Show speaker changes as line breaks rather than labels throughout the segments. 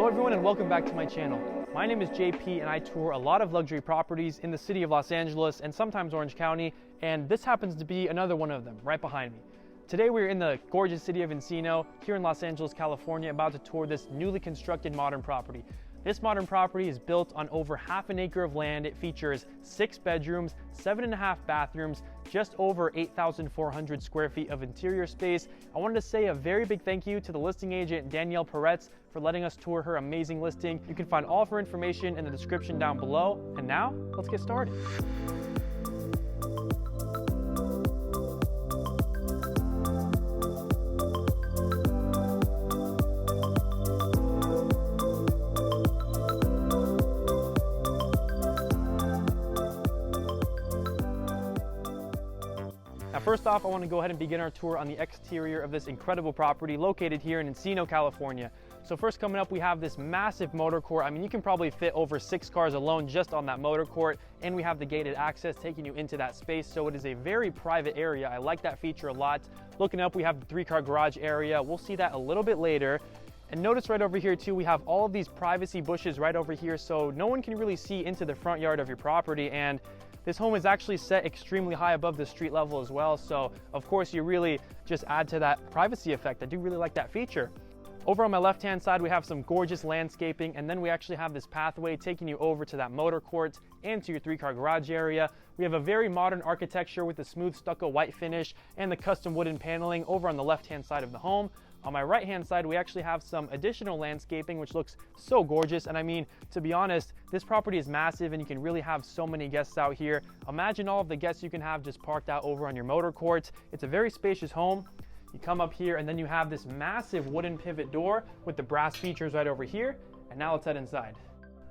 everyone, and welcome back to my channel. My name is JP and I tour a lot of luxury properties in the city of Los Angeles and sometimes Orange County, and this happens to be another one of them right behind me. Today we're in the gorgeous city of Encino here in Los Angeles, California, about to tour this newly constructed modern property. This modern property is built on over half an acre of land. It features 6 bedrooms, 7.5 bathrooms, just over 8,400 square feet of interior space. I wanted to say a very big thank you to the listing agent, Danielle Peretz, for letting us tour her amazing listing. You can find all of her information in the description down below. And now, let's get started. First off, I want to go ahead and begin our tour on the exterior of this incredible property located here in Encino, California. So first coming up, we have this massive motor court. I mean, you can probably fit over 6 cars alone just on that motor court, and we have the gated access taking you into that space, so it is a very private area. I like that feature a lot. Looking up, we have the 3-car garage area. We'll see that a little bit later. And notice right over here too, we have all of these privacy bushes right over here, so no one can really see into the front yard of your property. And this home is actually set extremely high above the street level as well, so of course you really just add to that privacy effect. I do really like that feature. Over on my left-hand side, we have some gorgeous landscaping, and then we actually have this pathway taking you over to that motor court and to your 3-car garage area. We have a very modern architecture with the smooth stucco white finish and the custom wooden paneling over on the left-hand side of the home. On my right-hand side, we actually have some additional landscaping, which looks so gorgeous. And I mean, to be honest, this property is massive and you can really have so many guests out here. Imagine all of the guests you can have just parked out over on your motor court. It's a very spacious home. You come up here and then you have this massive wooden pivot door with the brass features right over here. And now let's head inside.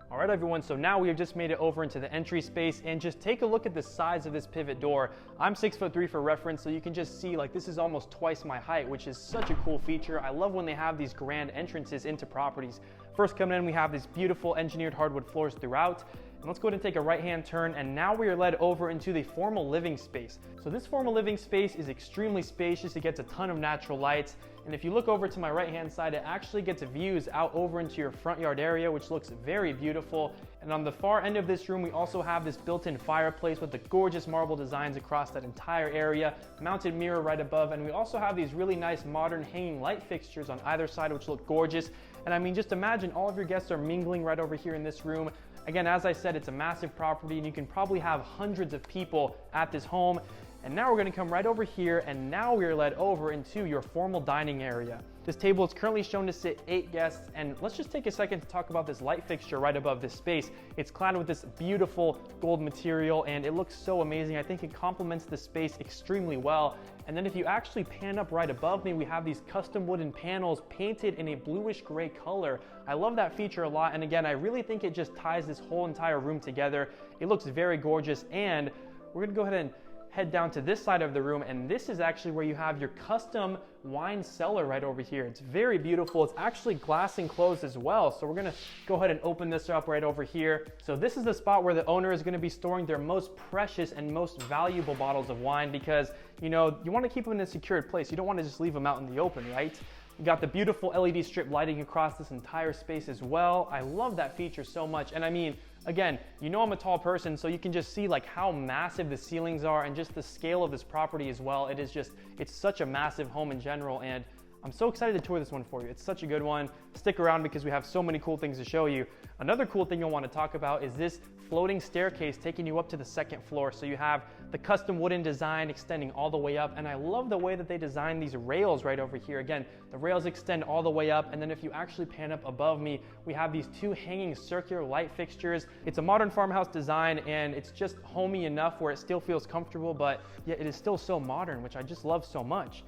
All right, everyone, so now we have just made it over into the entry space, and just take a look at the size of this pivot door. I'm 6'3" for reference, so you can just see like this is almost twice my height, which is such a cool feature. I love when they have these grand entrances into properties. First coming in, we have these beautiful engineered hardwood floors throughout. And let's go ahead and take a right-hand turn, and now we are led over into the formal living space. So this formal living space is extremely spacious. It gets a ton of natural light. And if you look over to my right-hand side, it actually gets views out over into your front yard area, which looks very beautiful. And on the far end of this room, we also have this built-in fireplace with the gorgeous marble designs across that entire area, mounted mirror right above. And we also have these really nice modern hanging light fixtures on either side, which look gorgeous. And I mean, just imagine all of your guests are mingling right over here in this room. Again, as I said, it's a massive property and you can probably have hundreds of people at this home. And now we're gonna come right over here, and now we are led over into your formal dining area. This table is currently shown to sit 8 guests, and let's just take a second to talk about this light fixture right above this space. It's clad with this beautiful gold material and it looks so amazing. I think it complements the space extremely well. And then if you actually pan up right above me, we have these custom wooden panels painted in a bluish gray color. I love that feature a lot, and again, I really think it just ties this whole entire room together. It looks very gorgeous, and we're gonna go ahead and head down to this side of the room, and this is actually where you have your custom wine cellar right over here. It's very beautiful. It's actually glass enclosed as well, so we're gonna go ahead and open this up right over here. So this is the spot where the owner is gonna be storing their most precious and most valuable bottles of wine, because you know, you want to keep them in a secured place. You don't want to just leave them out in the open, right? You got the beautiful LED strip lighting across this entire space as well. I love that feature so much. And I mean, again, you know I'm a tall person, so you can just see like how massive the ceilings are and just the scale of this property as well. It is just, it's such a massive home in general, and I'm so excited to tour this one for you. It's such a good one. Stick around because we have so many cool things to show you. Another cool thing I want to talk about is this floating staircase taking you up to the 2nd floor. So you have the custom wooden design extending all the way up, and I love the way that they design these rails right over here. Again, the rails extend all the way up, and then if you actually pan up above me, we have these 2 hanging circular light fixtures. It's a modern farmhouse design, and it's just homey enough where it still feels comfortable, but yet it is still so modern, which I just love so much.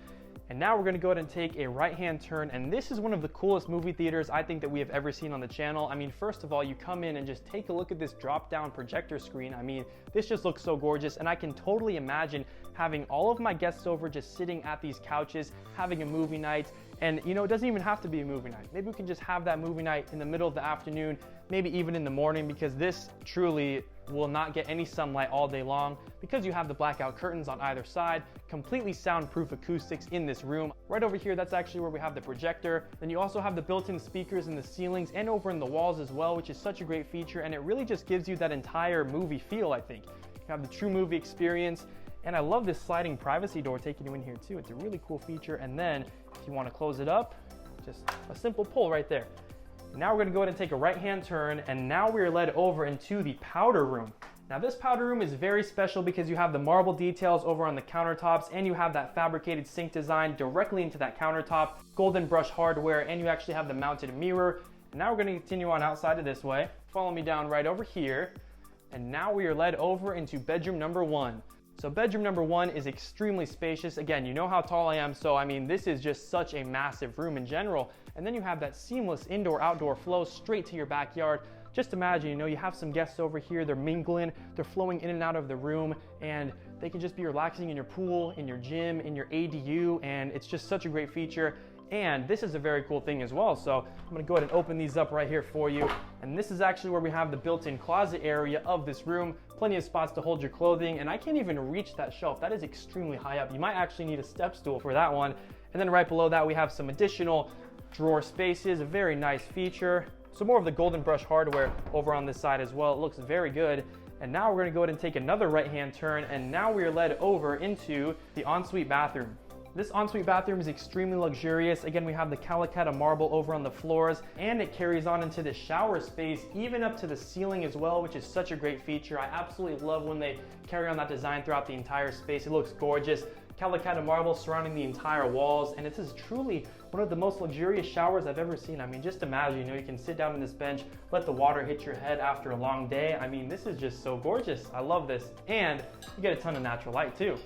And now we're gonna go ahead and take a right-hand turn, and this is one of the coolest movie theaters I think that we have ever seen on the channel. I mean, first of all, you come in and just take a look at this drop-down projector screen. I mean, this just looks so gorgeous, and I can totally imagine having all of my guests over just sitting at these couches, having a movie night. And you know, it doesn't even have to be a movie night. Maybe we can just have that movie night in the middle of the afternoon, maybe even in the morning, because this truly will not get any sunlight all day long because you have the blackout curtains on either side, completely soundproof acoustics in this room. Right over here, that's actually where we have the projector. Then you also have the built-in speakers in the ceilings and over in the walls as well, which is such a great feature, and it really just gives you that entire movie feel, I think. You have the true movie experience, and I love this sliding privacy door taking you in here too. It's a really cool feature. And then if you want to close it up, just a simple pull right there. Now we're gonna go ahead and take a right-hand turn, and now we are led over into the powder room. Now this powder room is very special because you have the marble details over on the countertops, and you have that fabricated sink design directly into that countertop, golden brush hardware, and you actually have the mounted mirror. And now we're gonna continue on outside of this way. Follow me down right over here. And now we are led over into bedroom number 1. So bedroom number 1 is extremely spacious. Again, you know how tall I am, so I mean, this is just such a massive room in general. And then you have that seamless indoor-outdoor flow straight to your backyard. Just imagine, you know, you have some guests over here, they're mingling, they're flowing in and out of the room, and they can just be relaxing in your pool, in your gym, in your ADU, and it's just such a great feature. And this is a very cool thing as well. So I'm gonna go ahead and open these up right here for you. And this is actually where we have the built-in closet area of this room. Plenty of spots to hold your clothing, and I can't even reach that shelf. That is extremely high up. You might actually need a step stool for that one. And then right below that, we have some additional drawer spaces, a very nice feature. So more of the golden brush hardware over on this side as well. It looks very good. And now we're gonna go ahead and take another right-hand turn, and now we are led over into the ensuite bathroom. This ensuite bathroom is extremely luxurious. Again, we have the Calacatta marble over on the floors, and it carries on into the shower space, even up to the ceiling as well, which is such a great feature. I absolutely love when they carry on that design throughout the entire space. It looks gorgeous. Calacatta marble surrounding the entire walls, and this is truly one of the most luxurious showers I've ever seen. I mean, just imagine, you know, you can sit down on this bench, let the water hit your head after a long day. I mean, this is just so gorgeous. I love this, and you get a ton of natural light too.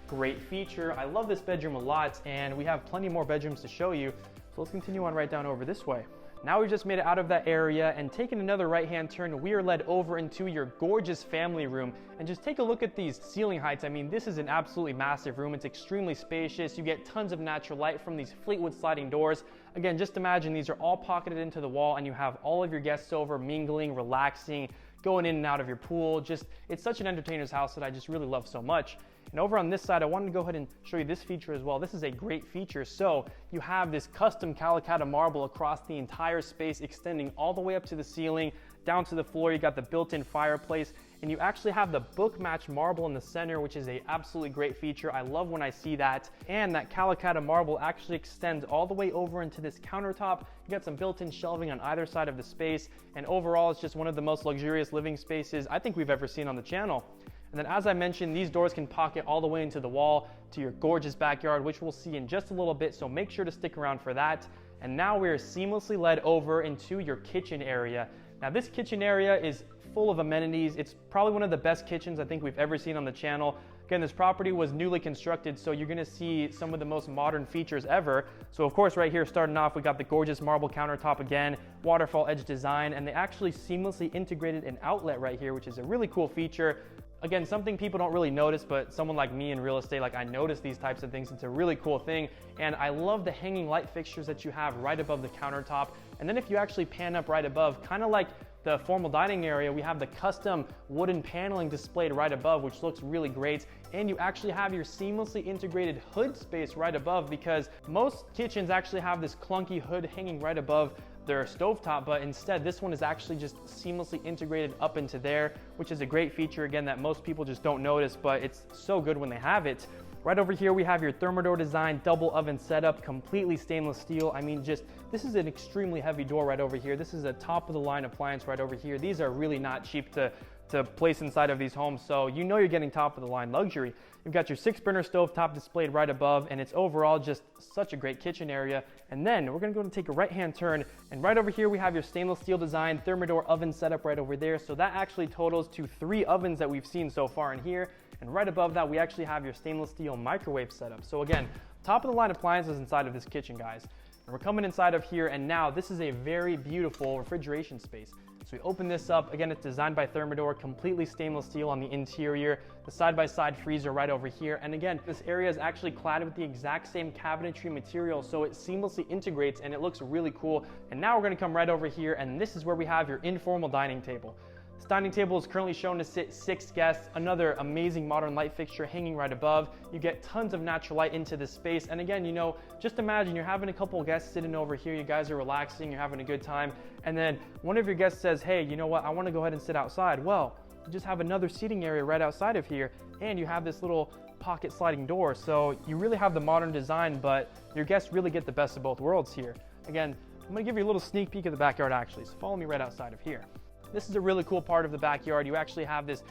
Great feature. I love this bedroom a lot, and we have plenty more bedrooms to show you. So let's continue on right down over this way. Now we've just made it out of that area and taken another right-hand turn. We are led over into your gorgeous family room, and just take a look at these ceiling heights. I mean, this is an absolutely massive room. It's extremely spacious. You get tons of natural light from these Fleetwood sliding doors. Again, just imagine these are all pocketed into the wall, and you have all of your guests over mingling, relaxing, going in and out of your pool. Just, it's such an entertainer's house that I just really love so much. And over on this side, I wanted to go ahead and show you this feature as well. This is a great feature. So you have this custom Calacatta marble across the entire space, extending all the way up to the ceiling, down to the floor. You got the built-in fireplace, and you actually have the book match marble in the center, which is a absolutely great feature. I love when I see that. And that Calacatta marble actually extends all the way over into this countertop. You got some built-in shelving on either side of the space, and overall, it's just one of the most luxurious living spaces I think we've ever seen on the channel. And then, as I mentioned, these doors can pocket all the way into the wall to your gorgeous backyard, which we'll see in just a little bit, so make sure to stick around for that. And now we are seamlessly led over into your kitchen area. Now this kitchen area is full of amenities. It's probably one of the best kitchens I think we've ever seen on the channel. Again, this property was newly constructed, so you're gonna see some of the most modern features ever. So of course, right here starting off, we got the gorgeous marble countertop again, waterfall edge design, and they actually seamlessly integrated an outlet right here, which is a really cool feature. Again, something people don't really notice, but someone like me in real estate, like I notice these types of things. It's a really cool thing. And I love the hanging light fixtures that you have right above the countertop. And then if you actually pan up right above, kind of like the formal dining area, we have the custom wooden paneling displayed right above, which looks really great. And you actually have your seamlessly integrated hood space right above, because most kitchens actually have this clunky hood hanging right above their stovetop, but instead this one is actually just seamlessly integrated up into there, which is a great feature, again, that most people just don't notice, but it's so good when they have it. Right over here, we have your Thermador design double oven setup, completely stainless steel. I mean, just, this is an extremely heavy door right over here. This is a top of the line appliance right over here. These are really not cheap to place inside of these homes, so you know you're getting top of the line luxury. You've got your 6-burner stovetop displayed right above, and it's overall just such a great kitchen area. And then we're gonna go and take a right-hand turn, and right over here we have your stainless steel design Thermador oven setup right over there. So that actually totals to 3 ovens that we've seen so far in here. And right above that, we actually have your stainless steel microwave setup. So again, top of the line appliances inside of this kitchen, guys. And we're coming inside of here, and now this is a very beautiful refrigeration space. So we open this up. Again, it's designed by Thermador, completely stainless steel on the interior. The side-by-side freezer right over here. And again, this area is actually clad with the exact same cabinetry material, so it seamlessly integrates and it looks really cool. And now we're gonna come right over here, and this is where we have your informal dining table. This dining table is currently shown to sit 6 guests, another amazing modern light fixture hanging right above. You get tons of natural light into this space. And again, you know, just imagine you're having a couple of guests sitting over here, you guys are relaxing, you're having a good time, and then one of your guests says, hey, you know what, I wanna go ahead and sit outside. Well, you just have another seating area right outside of here, and you have this little pocket sliding door. So you really have the modern design, but your guests really get the best of both worlds here. Again, I'm gonna give you a little sneak peek of the backyard actually, so follow me right outside of here. This is a really cool part of the backyard. You actually have this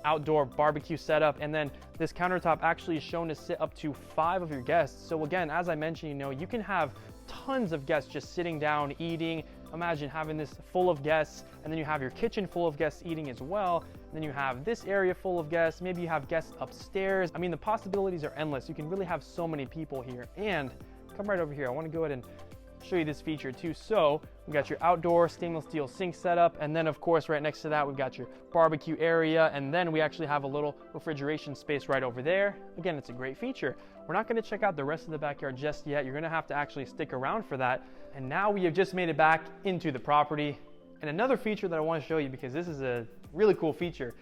outdoor barbecue setup, and then this countertop actually is shown to sit up to 5 of your guests. So again, as I mentioned, you know, you can have tons of guests just sitting down, eating. Imagine having this full of guests, and then you have your kitchen full of guests eating as well. And then you have this area full of guests. Maybe you have guests upstairs. I mean, the possibilities are endless. You can really have so many people here. And come right over here. I want to go ahead and show you this feature too. So we got your outdoor stainless steel sink setup, and then of course right next to that we've got your barbecue area, and then we actually have a little refrigeration space right over there. Again, it's a great feature. We're not going to check out the rest of the backyard just yet. You're going to have to actually stick around for that. And now we have just made it back into the property. And another feature that I want to show you, because this is a really cool feature.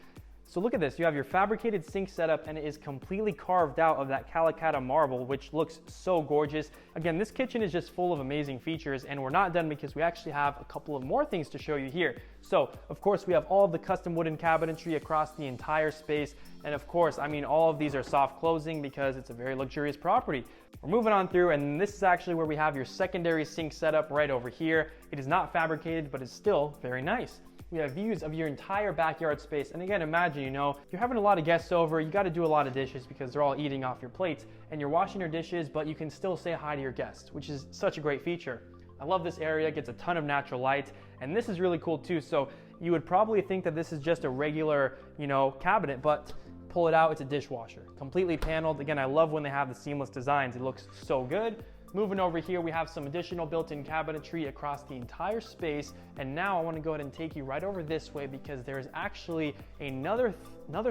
So look at this, you have your fabricated sink setup, and it is completely carved out of that Calacatta marble, which looks so gorgeous. Again, this kitchen is just full of amazing features, and we're not done because we actually have a couple of more things to show you here. So of course we have all of the custom wooden cabinetry across the entire space. And of course, I mean, all of these are soft closing because it's a very luxurious property. We're moving on through, and this is actually where we have your secondary sink setup right over here. It is not fabricated, but it's still very nice. We have views of your entire backyard space. And again, imagine, you know, you're having a lot of guests over, you got to do a lot of dishes because they're all eating off your plates, and you're washing your dishes, but you can still say hi to your guests, which is such a great feature. I love this area, it gets a ton of natural light, and this is really cool too. So you would probably think that this is just a regular, you know, cabinet, but pull it out, it's a dishwasher, completely paneled. Again, I love when they have the seamless designs, it looks so good. Moving over here, we have some additional built-in cabinetry across the entire space. And now I want to go ahead and take you right over this way because there is actually another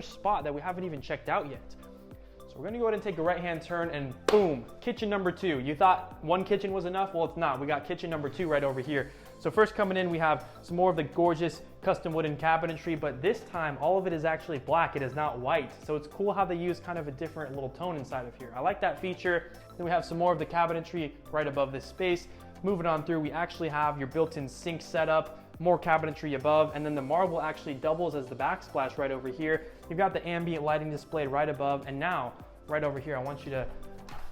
spot that we haven't even checked out yet. So we're going to go ahead and take a right-hand turn, and boom, kitchen number 2. You thought one kitchen was enough? Well, it's not. We got kitchen number 2 right over here. So first coming in, we have some more of the gorgeous custom wooden cabinetry, but this time all of it is actually black. It is not white. So it's cool how they use kind of a different little tone inside of here. I like that feature. Then we have some more of the cabinetry right above this space. Moving on through, we actually have your built-in sink setup, more cabinetry above, and then the marble actually doubles as the backsplash right over here. You've got the ambient lighting displayed right above, and now right over here, I want you to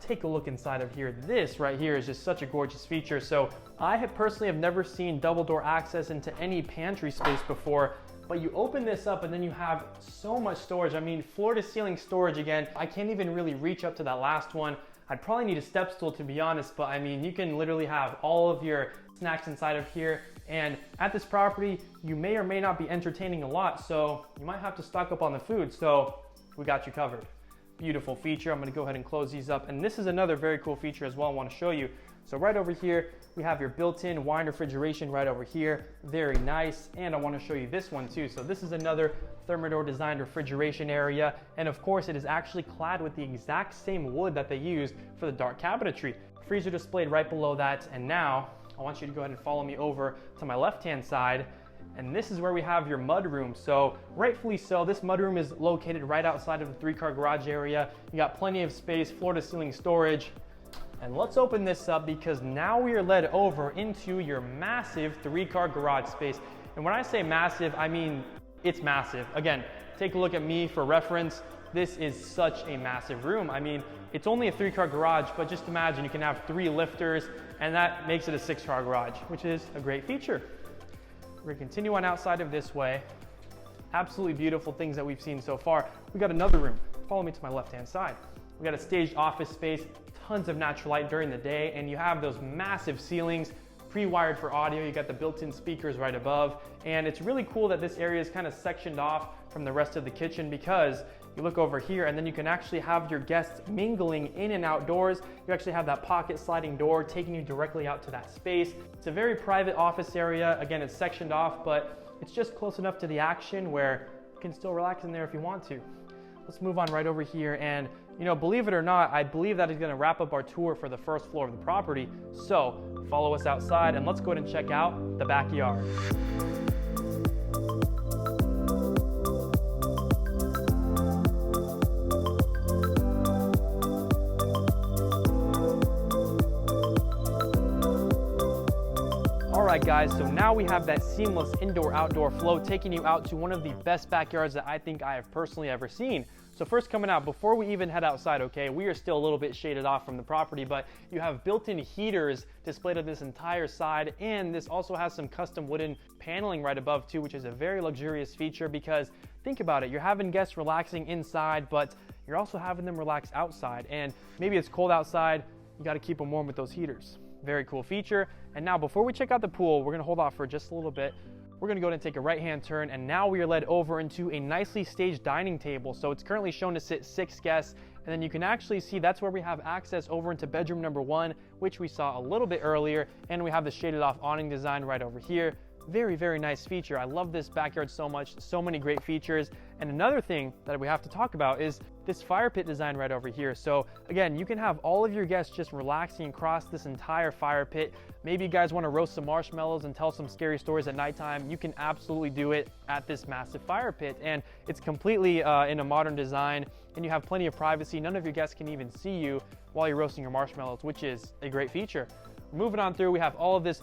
take a look inside of here. This right here is just such a gorgeous feature. So I personally have never seen double door access into any pantry space before, but you open this up and then you have so much storage. I mean, floor to ceiling storage again. I can't even really reach up to that last one. I'd probably need a step stool to be honest, but I mean, you can literally have all of your snacks inside of here. And at this property, you may or may not be entertaining a lot, so you might have to stock up on the food. So we got you covered. Beautiful feature. I'm going to go ahead and close these up. And this is another very cool feature as well I want to show you. So right over here, we have your built-in wine refrigeration right over here. Very nice. And I want to show you this one too. So this is another Thermador designed refrigeration area. And of course, it is actually clad with the exact same wood that they used for the dark cabinetry. Freezer displayed right below that. And now I want you to go ahead and follow me over to my left-hand side. And this is where we have your mudroom. So rightfully so, this mudroom is located right outside of the 3-car garage area. You got plenty of space, floor to ceiling storage. And let's open this up because now we are led over into your massive 3-car garage space. And when I say massive, I mean it's massive. Again, take a look at me for reference. This is such a massive room. I mean, it's only a 3-car garage, but just imagine you can have 3 lifters, and that makes it a 6-car garage, which is a great feature. We're gonna continue on outside of this way. Absolutely beautiful things that we've seen so far. We got another room. Follow me to my left-hand side. We got a staged office space, tons of natural light during the day, and you have those massive ceilings, pre-wired for audio. You got the built-in speakers right above, and it's really cool that this area is kind of sectioned off from the rest of the kitchen because you look over here and then you can actually have your guests mingling in and outdoors. You actually have that pocket sliding door taking you directly out to that space. It's a very private office area. Again, it's sectioned off, but it's just close enough to the action where you can still relax in there if you want to. Let's move on right over here, and you know, believe it or not, I believe that is going to wrap up our tour for the first floor of the property. So follow us outside and let's go ahead and check out the backyard. Alright guys, so now we have that seamless indoor-outdoor flow taking you out to one of the best backyards that I think I have personally ever seen. So first coming out, before we even head outside, okay, we are still a little bit shaded off from the property, but you have built-in heaters displayed on this entire side, and this also has some custom wooden paneling right above too, which is a very luxurious feature because think about it, you're having guests relaxing inside, but you're also having them relax outside, and maybe it's cold outside, you got to keep them warm with those heaters. Very cool feature. And now before we check out the pool, we're gonna hold off for just a little bit. We're gonna go ahead and take a right-hand turn, and now we are led over into a nicely staged dining table. So it's currently shown to sit 6 guests, and then you can actually see that's where we have access over into bedroom number 1, which we saw a little bit earlier, and we have the shaded off awning design right over here. Very, very nice feature. I love this backyard so much, so many great features. And another thing that we have to talk about is this fire pit design right over here. So again, you can have all of your guests just relaxing across this entire fire pit. Maybe you guys want to roast some marshmallows and tell some scary stories at nighttime. You can absolutely do it at this massive fire pit. And it's completely in a modern design, and you have plenty of privacy. None of your guests can even see you while you're roasting your marshmallows, which is a great feature. Moving on through, we have all of this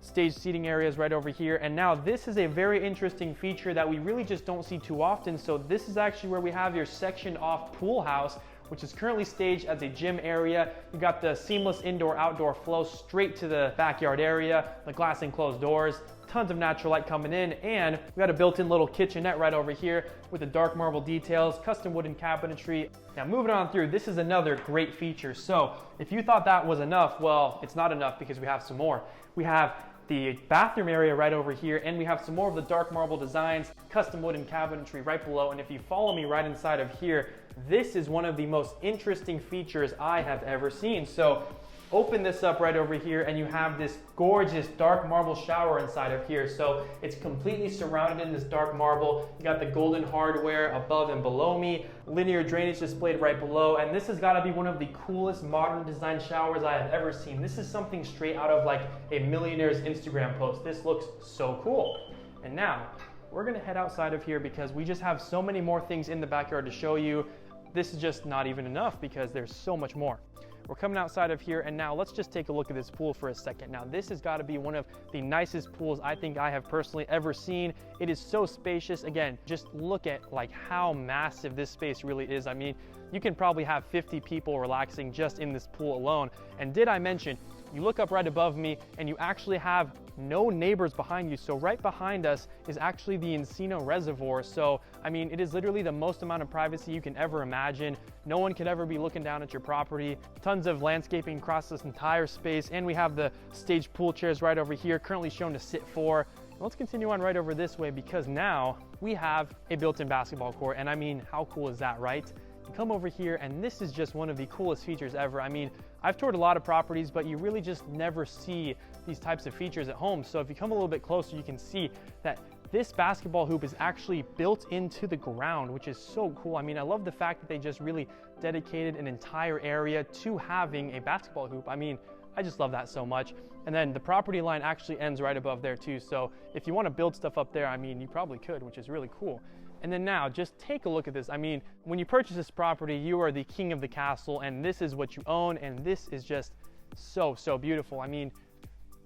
stage seating areas right over here, and now this is a very interesting feature that we really just don't see too often. So this is actually where we have your sectioned off pool house, which is currently staged as a gym area. You got the seamless indoor-outdoor flow straight to the backyard area, the glass enclosed doors, tons of natural light coming in, and we got a built-in little kitchenette right over here with the dark marble details, custom wooden cabinetry. Now moving on through, this is another great feature. So if you thought that was enough, well, it's not enough because we have some more. We have the bathroom area right over here, and we have some more of the dark marble designs, custom wooden cabinetry right below. And if you follow me right inside of here, this is one of the most interesting features I have ever seen. So open this up right over here, and you have this gorgeous dark marble shower inside of here. So it's completely surrounded in this dark marble. You got the golden hardware above and below me, linear drainage displayed right below, and this has got to be one of the coolest modern design showers I have ever seen. This is something straight out of like a millionaire's Instagram post. This looks so cool. And now we're gonna head outside of here because we just have so many more things in the backyard to show you. This is just not even enough because there's so much more. We're coming outside of here, and now let's just take a look at this pool for a second. Now this has got to be one of the nicest pools I think I have personally ever seen. It is so spacious. Again, just look at like how massive this space really is. I mean, you can probably have 50 people relaxing just in this pool alone. And did I mention, you look up right above me and you actually have no neighbors behind you. So right behind us is actually the Encino Reservoir. So, I mean, it is literally the most amount of privacy you can ever imagine. No one could ever be looking down at your property. Tons of landscaping across this entire space. And we have the staged pool chairs right over here, currently shown to sit 4. Let's continue on right over this way because now we have a built-in basketball court. And I mean, how cool is that, right? You come over here and this is just one of the coolest features ever. I mean, I've toured a lot of properties, but you really just never see these types of features at home. So if you come a little bit closer, you can see that this basketball hoop is actually built into the ground, which is so cool. I mean, I love the fact that they just really dedicated an entire area to having a basketball hoop. I mean, I just love that so much. And then the property line actually ends right above there too. So if you want to build stuff up there, I mean, you probably could, which is really cool. And then now, just take a look at this. I mean, when you purchase this property, you are the king of the castle, and this is what you own, and this is just so, so beautiful. I mean,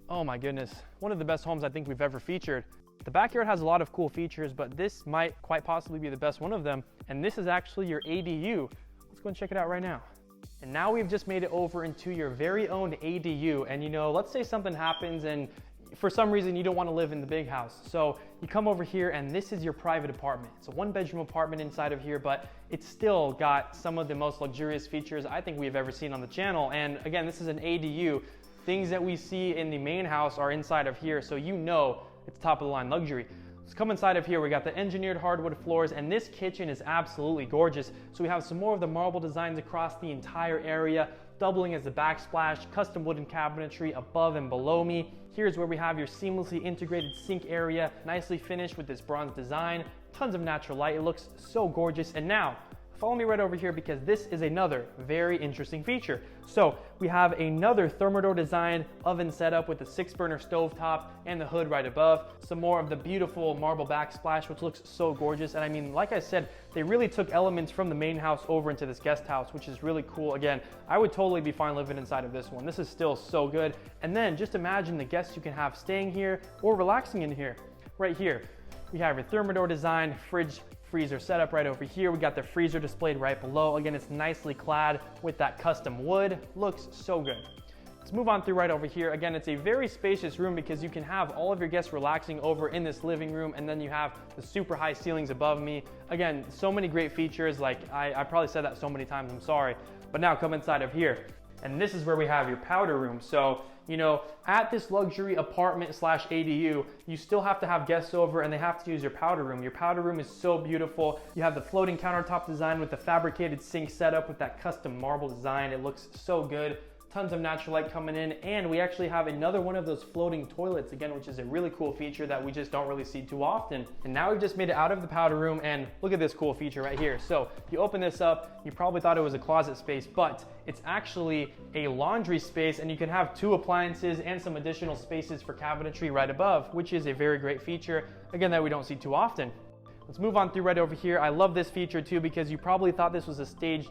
oh my goodness, one of the best homes I think we've ever featured. The backyard has a lot of cool features, but this might quite possibly be the best one of them, and this is actually your ADU. Let's go and check it out right now. And now we've just made it over into your very own ADU, and you know, let's say something happens and for some reason you don't want to live in the big house. So you come over here and this is your private apartment. It's a 1-bedroom apartment inside of here, but it's still got some of the most luxurious features I think we've ever seen on the channel. And again, this is an ADU. Things that we see in the main house are inside of here, so you know it's top of the line luxury. Let's come inside of here. We got the engineered hardwood floors, and this kitchen is absolutely gorgeous. So we have some more of the marble designs across the entire area, doubling as the backsplash, custom wooden cabinetry above and below me. Here's where we have your seamlessly integrated sink area, nicely finished with this bronze design, tons of natural light. It looks so gorgeous. And now, follow me right over here because this is another very interesting feature. So we have another Thermador design oven setup with the 6-burner stovetop and the hood right above. Some more of the beautiful marble backsplash, which looks so gorgeous. And I mean, like I said, they really took elements from the main house over into this guest house, which is really cool. Again, I would totally be fine living inside of this one. This is still so good. And then just imagine the guests you can have staying here or relaxing in here. Right here, we have your Thermador design fridge freezer setup right over here. We got the freezer displayed right below. Again, it's nicely clad with that custom wood. Looks so good. Let's move on through right over here. Again, it's a very spacious room because you can have all of your guests relaxing over in this living room, and then you have the super high ceilings above me. Again, so many great features. Like I probably said that so many times, I'm sorry. But now come inside of here. And this is where we have your powder room. So, you know, at this luxury apartment slash ADU, you still have to have guests over and they have to use your powder room. Your powder room is so beautiful. You have the floating countertop design with the fabricated sink setup with that custom marble design. It looks so good. Tons of natural light coming in, and we actually have another one of those floating toilets again, which is a really cool feature that we just don't really see too often. And now we've just made it out of the powder room, and look at this cool feature right here. So you open this up, you probably thought it was a closet space, but it's actually a laundry space, and you can have 2 appliances and some additional spaces for cabinetry right above, which is a very great feature, again, that we don't see too often. Let's move on through right over here. I love this feature too because you probably thought this was a staged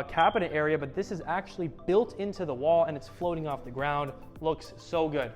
cabinet area, but this is actually built into the wall and it's floating off the ground. Looks so good.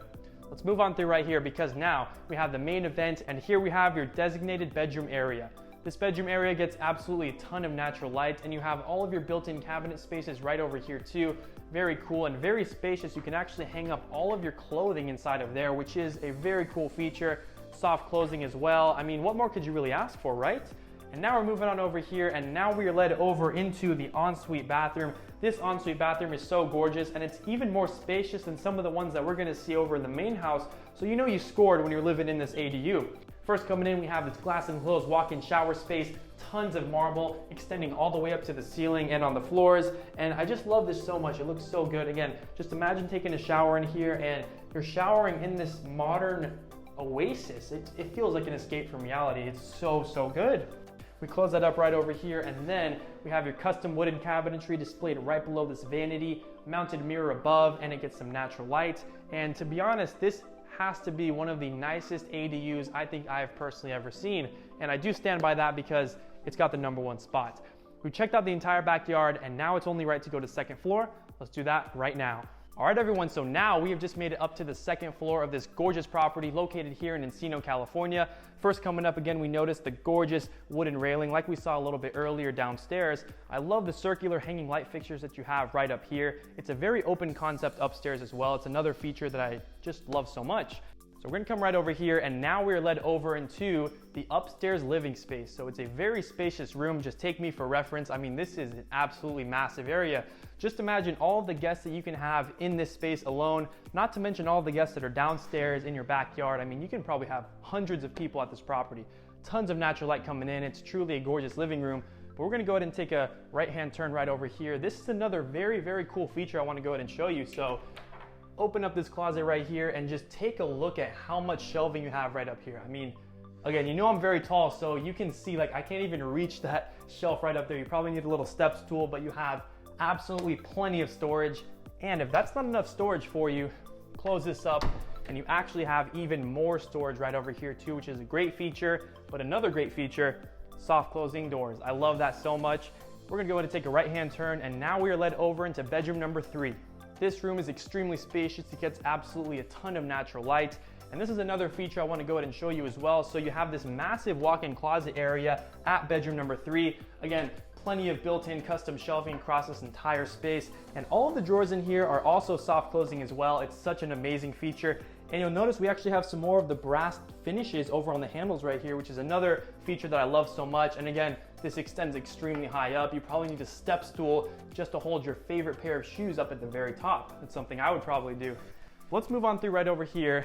Let's move on through right here because now we have the main event, and here we have your designated bedroom area. This bedroom area gets absolutely a ton of natural light, and you have all of your built-in cabinet spaces right over here too. Very cool and very spacious. You can actually hang up all of your clothing inside of there, which is a very cool feature. Soft closing as well. I mean, what more could you really ask for, right? And now we're moving on over here, and now we are led over into the ensuite bathroom. This ensuite bathroom is so gorgeous, and it's even more spacious than some of the ones that we're gonna see over in the main house, so you know you scored when you're living in this ADU. First coming in, we have this glass enclosed walk-in shower space, tons of marble extending all the way up to the ceiling and on the floors, and I just love this so much. It looks so good. Again, just imagine taking a shower in here, and you're showering in this modern oasis. It feels like an escape from reality. It's so good. We close that up right over here, and then we have your custom wooden cabinetry displayed right below this vanity, mounted mirror above, and it gets some natural light. And to be honest, this has to be one of the nicest ADUs I think I've personally ever seen. And I do stand by that because it's got the #1 spot. We checked out the entire backyard, and now it's only right to go to the 2nd floor. Let's do that right now. All right, everyone, so now we have just made it up to the 2nd floor of this gorgeous property located here in Encino, California. First coming up, again, we noticed the gorgeous wooden railing like we saw a little bit earlier downstairs. I love the circular hanging light fixtures that you have right up here. It's a very open concept upstairs as well. It's another feature that I just love so much. So we're gonna come right over here, and now we're led over into the upstairs living space. So it's a very spacious room. Just take me for reference. I mean, this is an absolutely massive area. Just imagine all of the guests that you can have in this space alone, not to mention all of the guests that are downstairs in your backyard. I mean, you can probably have hundreds of people at this property. Tons of natural light coming in. It's truly a gorgeous living room. But we're gonna go ahead and take a right-hand turn right over here. This is another very cool feature I wanna go ahead and show you. So open up this closet right here and just take a look at how much shelving you have right up here. I mean, again, you know I'm very tall, so you can see, like, I can't even reach that shelf right up there. You probably need a little step stool, but you have absolutely plenty of storage. And if that's not enough storage for you, close this up and you actually have even more storage right over here too, which is a great feature. But another great feature, soft closing doors. I love that so much. We're gonna go ahead and take a right-hand turn, and now we are led over into bedroom #3. This room is extremely spacious. It gets absolutely a ton of natural light. And this is another feature I want to go ahead and show you as well. So you have this massive walk-in closet area at bedroom #3. Again, plenty of built-in custom shelving across this entire space. And all of the drawers in here are also soft closing as well. It's such an amazing feature. And you'll notice we actually have some more of the brass finishes over on the handles right here, which is another feature that I love so much. And again, this extends extremely high up. You probably need a step stool just to hold your favorite pair of shoes up at the very top. That's something I would probably do. Let's move on through right over here.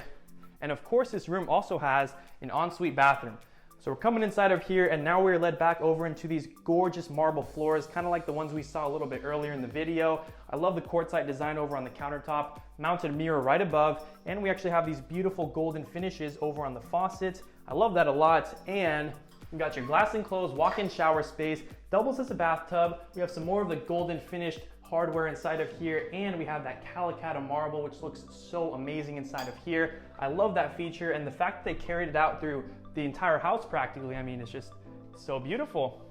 And of course, this room also has an ensuite bathroom. So we're coming inside of here, and now we're led back over into these gorgeous marble floors, kind of like the ones we saw a little bit earlier in the video. I love the quartzite design over on the countertop, mounted mirror right above, and we actually have these beautiful golden finishes over on the faucet. I love that a lot. And you got your glass enclosed walk-in shower space, doubles as a bathtub. We have some more of the golden finished hardware inside of here, and we have that Calicut marble, which looks so amazing inside of here. I love that feature, and the fact that they carried it out through the entire house practically, I mean, it's just so beautiful.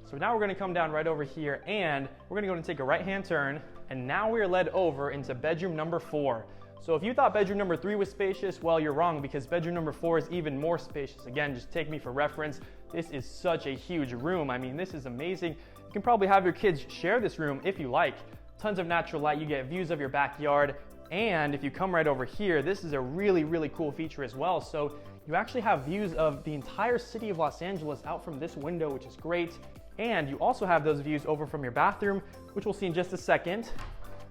So now we're gonna come down right over here, and we're gonna go and take a right-hand turn, and now we're led over into bedroom number 4. So if you thought bedroom number 3 was spacious, well, you're wrong, because bedroom number 4 is even more spacious. Again, just take me for reference. This is such a huge room. I mean, this is amazing. You can probably have your kids share this room if you like. Tons of natural light, you get views of your backyard, and if you come right over here, this is a really, really cool feature as well. So you actually have views of the entire city of Los Angeles out from this window, which is great. And you also have those views over from your bathroom, which we'll see in just a second.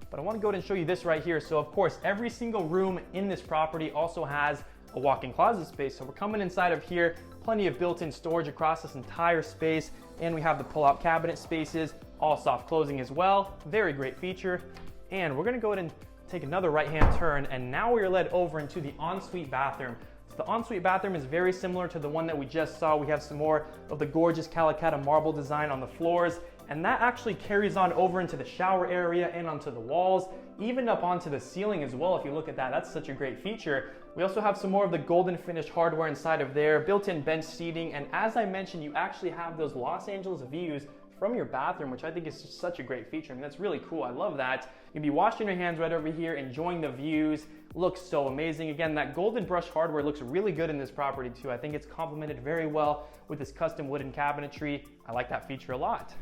But I want to go ahead and show you this right here. So of course, every single room in this property also has a walk-in closet space. So we're coming inside of here, plenty of built-in storage across this entire space, and we have the pull-out cabinet spaces, all soft closing as well. Very great feature. And we're gonna go ahead and take another right-hand turn, and now we are led over into the ensuite bathroom. So the ensuite bathroom is very similar to the one that we just saw. We have some more of the gorgeous Calicut marble design on the floors, and that actually carries on over into the shower area and onto the walls, even up onto the ceiling as well. If you look at that, that's such a great feature. We also have some more of the golden finished hardware inside of there, built-in bench seating, and as I mentioned, you actually have those Los Angeles views from your bathroom, which I think is just such a great feature. I mean, that's really cool. I love that. You'd be washing your hands right over here, enjoying the views. Looks so amazing. Again, that golden brush hardware looks really good in this property too. I think it's complemented very well with this custom wooden cabinetry. I like that feature a lot.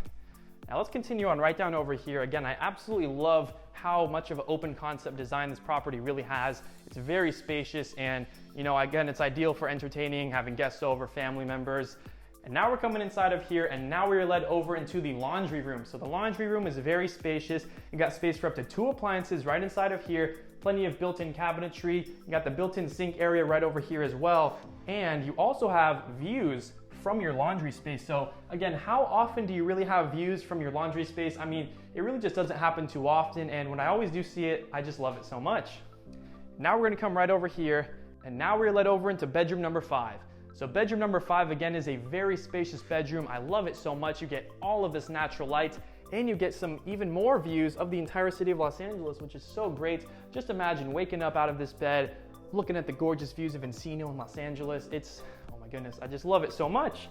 Now let's continue on right down over here. Again, I absolutely love how much of an open concept design this property really has. It's very spacious, and you know, again, it's ideal for entertaining, having guests over, family members. And now we're coming inside of here, and now we are led over into the laundry room. So the laundry room is very spacious. You got space for up to 2 appliances right inside of here. Plenty of built-in cabinetry. You got the built-in sink area right over here as well. And you also have views from your laundry space. So again, how often do you really have views from your laundry space? I mean, it really just doesn't happen too often. And when I always do see it, I just love it so much. Now we're gonna come right over here, and now we're led over into bedroom number 5. So bedroom number 5, again, is a very spacious bedroom. I love it so much. You get all of this natural light, and you get some even more views of the entire city of Los Angeles, which is so great. Just imagine waking up out of this bed, looking at the gorgeous views of Encino in Los Angeles. It's, oh my goodness, I just love it so much.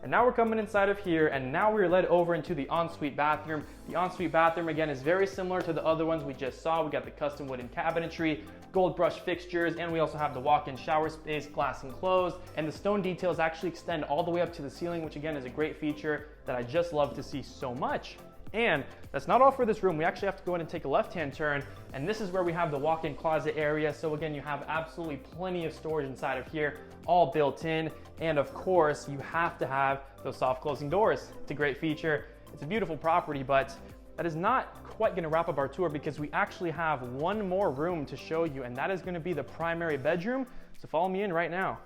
And now we're coming inside of here, and now we're led over into the ensuite bathroom. The ensuite bathroom, again, is very similar to the other ones we just saw. We got the custom wooden cabinetry, gold brush fixtures, and we also have the walk-in shower space, glass enclosed, and the stone details actually extend all the way up to the ceiling, which again is a great feature that I just love to see so much. And that's not all for this room. We actually have to go in and take a left-hand turn, and this is where we have the walk-in closet area. So again, you have absolutely plenty of storage inside of here, all built in. And of course, you have to have those soft closing doors. It's a great feature. It's a beautiful property, but that is not quite gonna wrap up our tour, because we actually have one more room to show you, and that is gonna be the primary bedroom. So follow me in right now.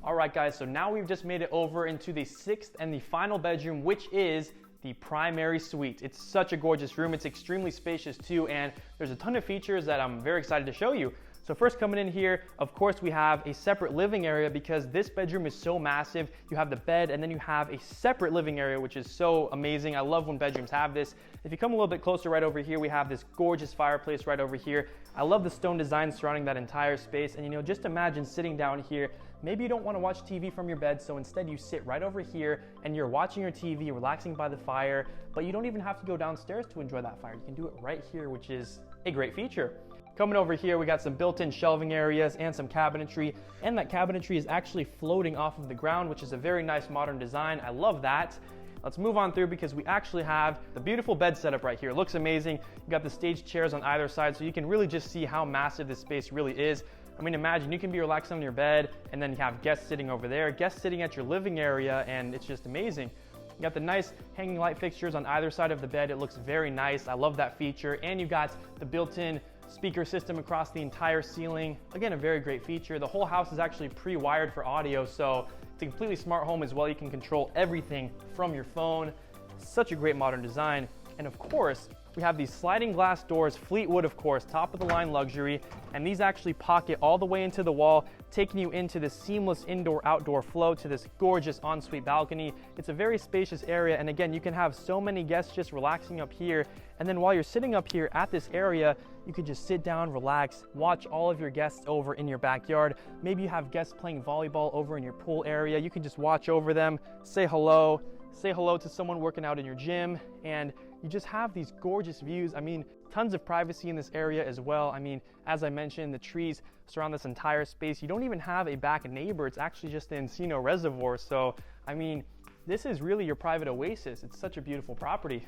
All right, guys, so now we've just made it over into the 6th and the final bedroom, which is the primary suite. It's such a gorgeous room. It's extremely spacious too, and there's a ton of features that I'm very excited to show you. So first, coming in here, of course, we have a separate living area, because this bedroom is so massive. You have the bed, and then you have a separate living area, which is so amazing. I love when bedrooms have this. If you come a little bit closer right over here, we have this gorgeous fireplace right over here. I love the stone design surrounding that entire space. And you know, just imagine sitting down here. Maybe you don't want to watch TV from your bed, so instead you sit right over here and you're watching your TV, relaxing by the fire, but you don't even have to go downstairs to enjoy that fire. You can do it right here, which is a great feature. Coming over here, we got some built-in shelving areas and some cabinetry, and that cabinetry is actually floating off of the ground, which is a very nice modern design. I love that. Let's move on through, because we actually have the beautiful bed setup right here. It looks amazing. You got the stage chairs on either side, so you can really just see how massive this space really is. I mean, imagine you can be relaxed on your bed, and then you have guests sitting over there, guests sitting at your living area, and it's just amazing. You got the nice hanging light fixtures on either side of the bed. It looks very nice. I love that feature. And you got the built-in speaker system across the entire ceiling. Again, a very great feature. The whole house is actually pre-wired for audio, so it's a completely smart home as well. You can control everything from your phone. Such a great modern design. And of course, we have these sliding glass doors, Fleetwood of course, top of the line luxury, and these actually pocket all the way into the wall, taking you into this seamless indoor-outdoor flow to this gorgeous ensuite balcony. It's a very spacious area, and again, you can have so many guests just relaxing up here, and then while you're sitting up here at this area, you can just sit down, relax, watch all of your guests over in your backyard. Maybe you have guests playing volleyball over in your pool area. You can just watch over them, say hello to someone working out in your gym, and you just have these gorgeous views. I mean, tons of privacy in this area as well. I mean, as I mentioned, the trees surround this entire space. You don't even have a back neighbor. It's actually just the Encino Reservoir. So, I mean, this is really your private oasis. It's such a beautiful property.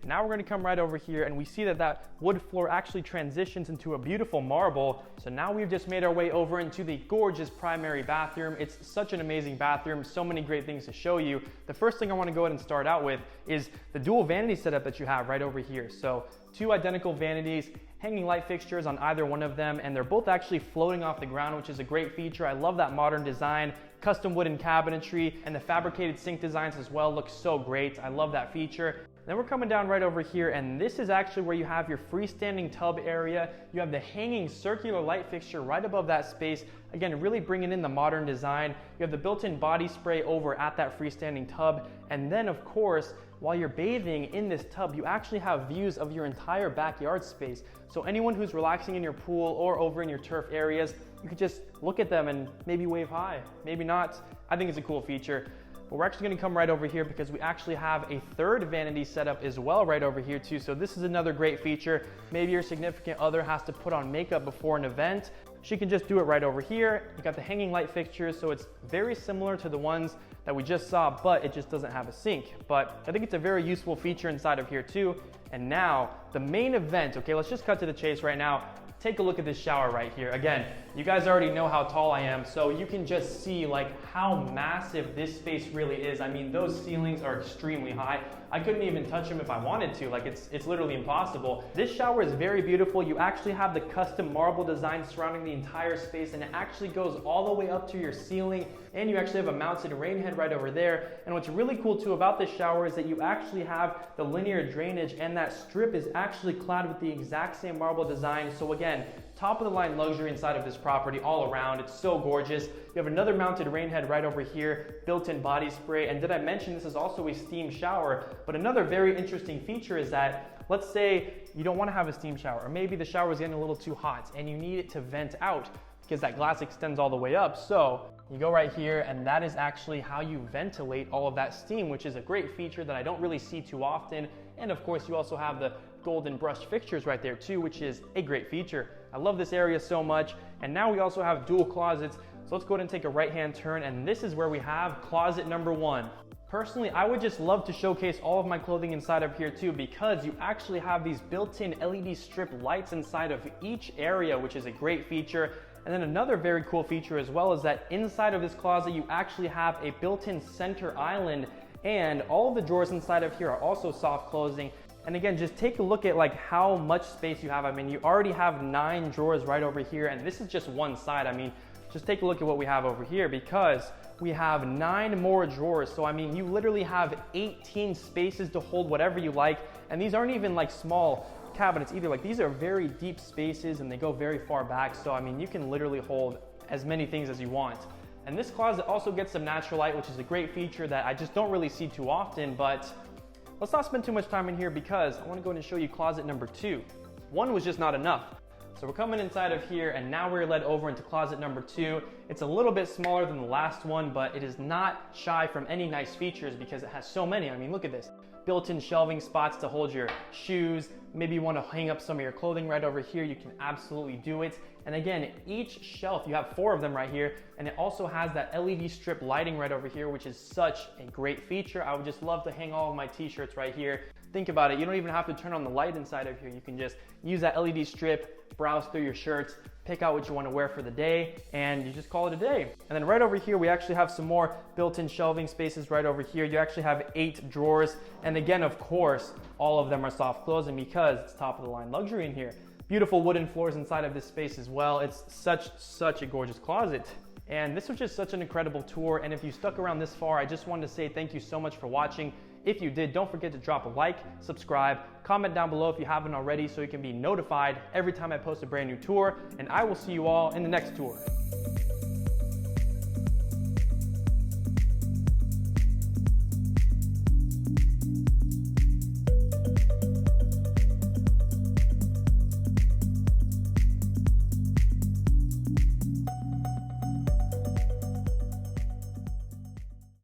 Now we're going to come right over here, and we see that wood floor actually transitions into a beautiful marble. So now we've just made our way over into the gorgeous primary bathroom. It's such an amazing bathroom, so many great things to show you. The first thing I want to go ahead and start out with is the dual vanity setup that you have right over here. So 2 identical vanities, hanging light fixtures on either one of them, and they're both actually floating off the ground, which is a great feature. I love that modern design. Custom wooden cabinetry and the fabricated sink designs as well look so great. I love that feature. Then we're coming down right over here, and this is actually where you have your freestanding tub area. You have the hanging circular light fixture right above that space. Again, really bringing in the modern design. You have the built-in body spray over at that freestanding tub. And then of course, while you're bathing in this tub, you actually have views of your entire backyard space. So anyone who's relaxing in your pool or over in your turf areas, you could just look at them and maybe wave hi, maybe not. I think it's a cool feature. But we're actually gonna come right over here because we actually have a third vanity setup as well right over here too. So this is another great feature. Maybe your significant other has to put on makeup before an event. She can just do it right over here. You got the hanging light fixtures, so it's very similar to the ones that we just saw, but it just doesn't have a sink. But I think it's a very useful feature inside of here too. And now the main event, okay, let's just cut to the chase right now. Take a look at this shower right here. Again, you guys already know how tall I am, so you can just see like how massive this space really is. I mean, those ceilings are extremely high. I couldn't even touch them if I wanted to. Like it's literally impossible. This shower is very beautiful. You actually have the custom marble design surrounding the entire space, and it actually goes all the way up to your ceiling, and you actually have a mounted rain head right over there. And what's really cool too about this shower is that you actually have the linear drainage, and that strip is actually clad with the exact same marble design. So again, top of the line luxury inside of this property all around. It's so gorgeous. You have another mounted rain head right over here, built-in body spray. And did I mention this is also a steam shower? But another very interesting feature is that, let's say you don't want to have a steam shower, or maybe the shower is getting a little too hot and you need it to vent out because that glass extends all the way up. So you go right here, and that is actually how you ventilate all of that steam, which is a great feature that I don't really see too often. And of course, you also have the golden brushed fixtures right there too, which is a great feature. I love this area so much. And now we also have dual closets. So let's go ahead and take a right-hand turn, and this is where we have closet number 1. Personally, I would just love to showcase all of my clothing inside of here too, because you actually have these built-in LED strip lights inside of each area, which is a great feature. And then another very cool feature as well is that inside of this closet, you actually have a built-in center island, and all of the drawers inside of here are also soft closing. And again, just take a look at like how much space you have. I mean, you already have 9 drawers right over here, and this is just one side. I mean, just take a look at what we have over here, because we have 9 more drawers. So I mean, you literally have 18 spaces to hold whatever you like. And these aren't even like small cabinets either. Like, these are very deep spaces and they go very far back. So I mean, you can literally hold as many things as you want. And this closet also gets some natural light, which is a great feature that I just don't really see too often. But let's not spend too much time in here, because I want to go ahead and show you closet number 2. 1 was just not enough. So we're coming inside of here, and now we're led over into closet number 2. It's a little bit smaller than the last one, but it is not shy from any nice features because it has so many. I mean, look at this. Built-in shelving spots to hold your shoes. Maybe you want to hang up some of your clothing right over here. You can absolutely do it. And again, each shelf, you have 4 of them right here, and it also has that LED strip lighting right over here, which is such a great feature. I would just love to hang all of my t-shirts right here. Think about it, you don't even have to turn on the light inside of here. You can just use that LED strip, browse through your shirts, pick out what you want to wear for the day, and you just call it a day. And then right over here, we actually have some more built-in shelving spaces right over here. You actually have 8 drawers. And again, of course, all of them are soft closing because it's top of the line luxury in here. Beautiful wooden floors inside of this space as well. It's such a gorgeous closet. And this was just such an incredible tour. And if you stuck around this far, I just wanted to say thank you so much for watching. If you did, don't forget to drop a like, subscribe, comment down below if you haven't already so you can be notified every time I post a brand new tour. And I will see you all in the next tour.